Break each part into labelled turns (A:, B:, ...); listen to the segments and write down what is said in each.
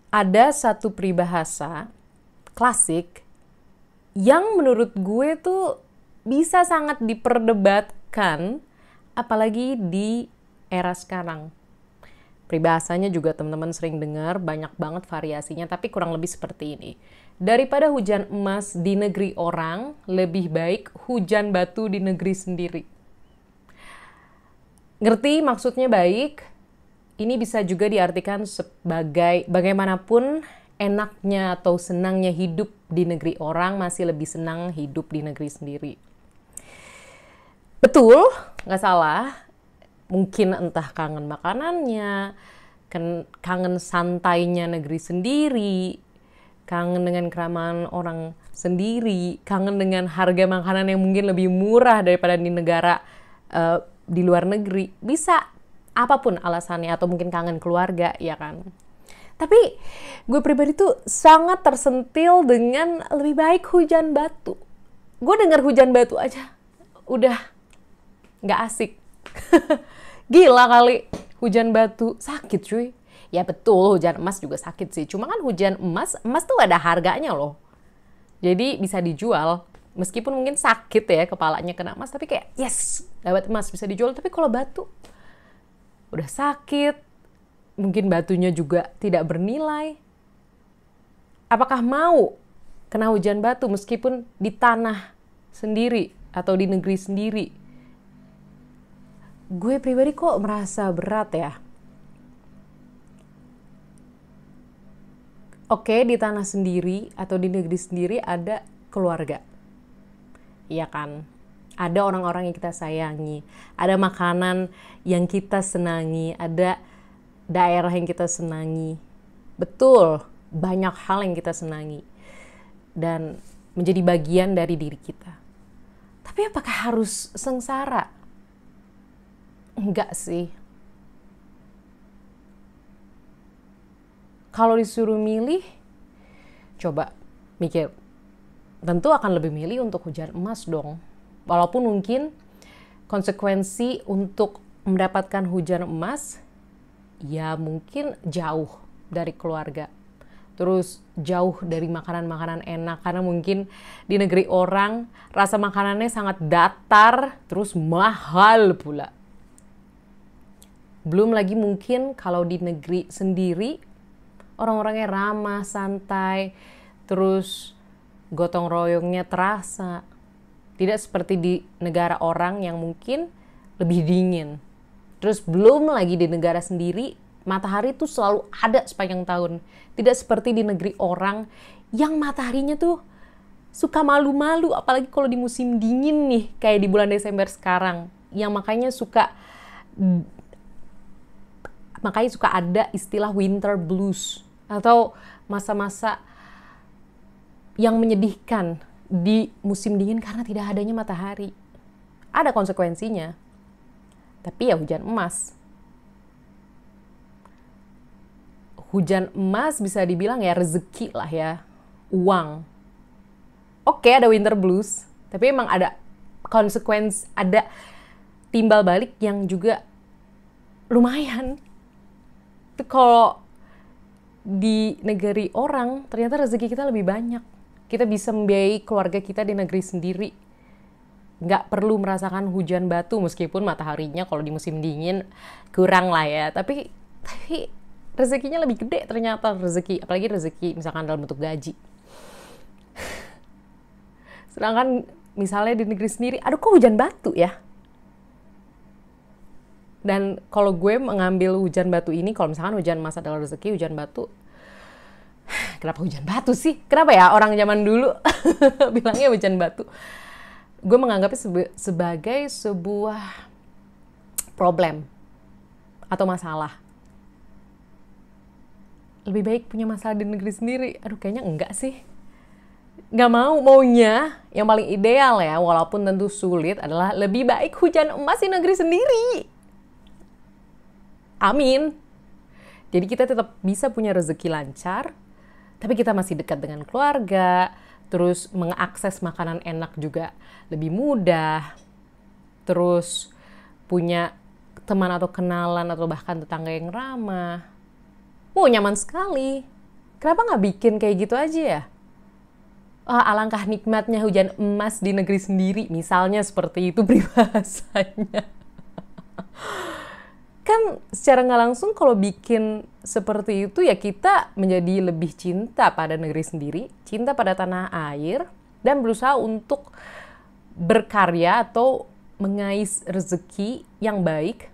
A: ada satu peribahasa klasik yang menurut gue tuh bisa sangat diperdebatkan, apalagi di era sekarang. Peribahasanya juga teman-teman sering dengar, banyak banget variasinya, tapi kurang lebih seperti ini. Daripada hujan emas di negeri orang, lebih baik hujan batu di negeri sendiri. Ngerti maksudnya baik? Ini bisa juga diartikan sebagai bagaimanapun enaknya atau senangnya hidup di negeri orang, masih lebih senang hidup di negeri sendiri. Betul, nggak salah. Mungkin entah kangen makanannya, kangen santainya negeri sendiri, kangen dengan keramahan orang sendiri, kangen dengan harga makanan yang mungkin lebih murah daripada di negara di luar negeri. Bisa apapun alasannya, atau mungkin kangen keluarga, ya kan. Tapi gue pribadi tuh sangat tersentil dengan lebih baik hujan batu. Gue dengar hujan batu aja udah nggak asik. Gila kali, hujan batu sakit cuy. Ya betul, hujan emas juga sakit sih. Cuma kan hujan emas tuh ada harganya loh. Jadi bisa dijual. Meskipun mungkin sakit ya kepalanya kena emas, tapi kayak yes, dapat emas bisa dijual. Tapi kalau batu udah sakit, mungkin batunya juga tidak bernilai. Apakah mau kena hujan batu meskipun di tanah sendiri atau di negeri sendiri? Gue pribadi kok merasa berat ya. Oke, di tanah sendiri atau di negeri sendiri ada keluarga. Iya kan? Ada orang-orang yang kita sayangi, ada makanan yang kita senangi, ada daerah yang kita senangi. Betul, banyak hal yang kita senangi dan menjadi bagian dari diri kita. Tapi apakah harus sengsara? Enggak sih. Kalau disuruh milih, coba mikir. Tentu akan lebih milih untuk hujan emas dong. Walaupun mungkin konsekuensi untuk mendapatkan hujan emas, ya mungkin jauh dari keluarga. Terus jauh dari makanan-makanan enak. Karena mungkin di negeri orang, rasa makanannya sangat datar, terus mahal pula. Belum lagi mungkin kalau di negeri sendiri, orang-orangnya ramah, santai, terus gotong royongnya terasa. Tidak seperti di negara orang yang mungkin lebih dingin. Terus belum lagi di negara sendiri, matahari tuh selalu ada sepanjang tahun. Tidak seperti di negeri orang yang mataharinya tuh suka malu-malu, apalagi kalau di musim dingin nih, kayak di bulan Desember sekarang. Yang makanya suka ada istilah winter blues atau masa-masa yang menyedihkan di musim dingin karena tidak adanya matahari. Ada konsekuensinya. Tapi ya hujan emas. Hujan emas bisa dibilang ya rezeki lah ya. Uang. Oke, ada winter blues, tapi emang ada konsekuensi, ada timbal balik yang juga lumayan. Tapi kalau di negeri orang, ternyata rezeki kita lebih banyak. Kita bisa membiayai keluarga kita di negeri sendiri. Nggak perlu merasakan hujan batu, meskipun mataharinya kalau di musim dingin kurang lah ya. Tapi rezekinya lebih gede ternyata rezeki. Apalagi rezeki misalkan dalam bentuk gaji. Sedangkan misalnya di negeri sendiri, aduh kok hujan batu ya? Dan kalau gue mengambil hujan batu ini, kalau misalkan hujan emas adalah rezeki, hujan batu, kenapa hujan batu sih? Kenapa ya orang zaman dulu bilangnya hujan batu? Gue menganggapnya sebagai sebuah problem atau masalah. Lebih baik punya masalah di negeri sendiri. Aduh kayaknya enggak sih. Nggak maunya yang paling ideal ya, walaupun tentu sulit, adalah lebih baik hujan emas di negeri sendiri. Amin. Jadi kita tetap bisa punya rezeki lancar, tapi kita masih dekat dengan keluarga, terus mengakses makanan enak juga lebih mudah, terus punya teman atau kenalan atau bahkan tetangga yang ramah. Nyaman sekali. Kenapa nggak bikin kayak gitu aja ya? Alangkah nikmatnya hujan emas di negeri sendiri, misalnya seperti itu peribahasanya. Kan secara nggak langsung kalau bikin seperti itu ya kita menjadi lebih cinta pada negeri sendiri, cinta pada tanah air, dan berusaha untuk berkarya atau mengais rezeki yang baik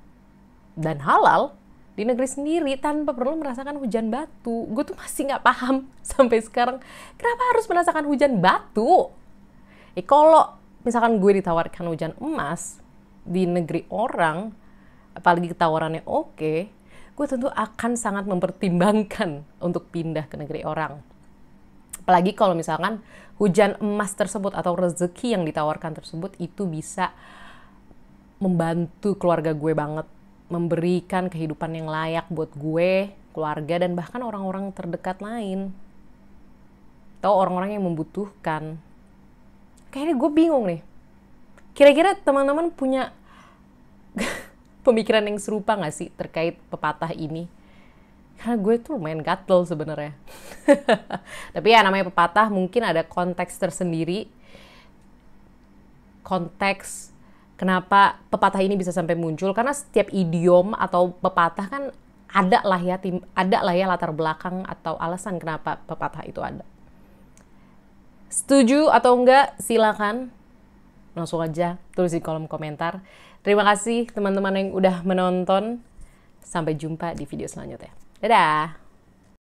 A: dan halal di negeri sendiri tanpa perlu merasakan hujan batu. Gue tuh masih nggak paham sampai sekarang kenapa harus merasakan hujan batu. Kalau misalkan gue ditawarkan hujan emas di negeri orang, apalagi tawarannya oke, gue tentu akan sangat mempertimbangkan untuk pindah ke negeri orang. Apalagi kalau misalkan hujan emas tersebut atau rezeki yang ditawarkan tersebut itu bisa membantu keluarga gue banget, memberikan kehidupan yang layak buat gue, keluarga, dan bahkan orang-orang terdekat lain. Atau orang-orang yang membutuhkan. Kayaknya gue bingung nih. Kira-kira teman-teman punya pemikiran yang serupa gak sih terkait pepatah ini? Karena gue tuh lumayan gatel sebenarnya. Tapi ya namanya pepatah, mungkin ada konteks tersendiri. Konteks kenapa pepatah ini bisa sampai muncul, karena setiap idiom atau pepatah kan ada lah ya latar belakang atau alasan kenapa pepatah itu ada. Setuju atau enggak silakan langsung aja tulis di kolom komentar. Terima kasih teman-teman yang udah menonton. Sampai jumpa di video selanjutnya. Dadah.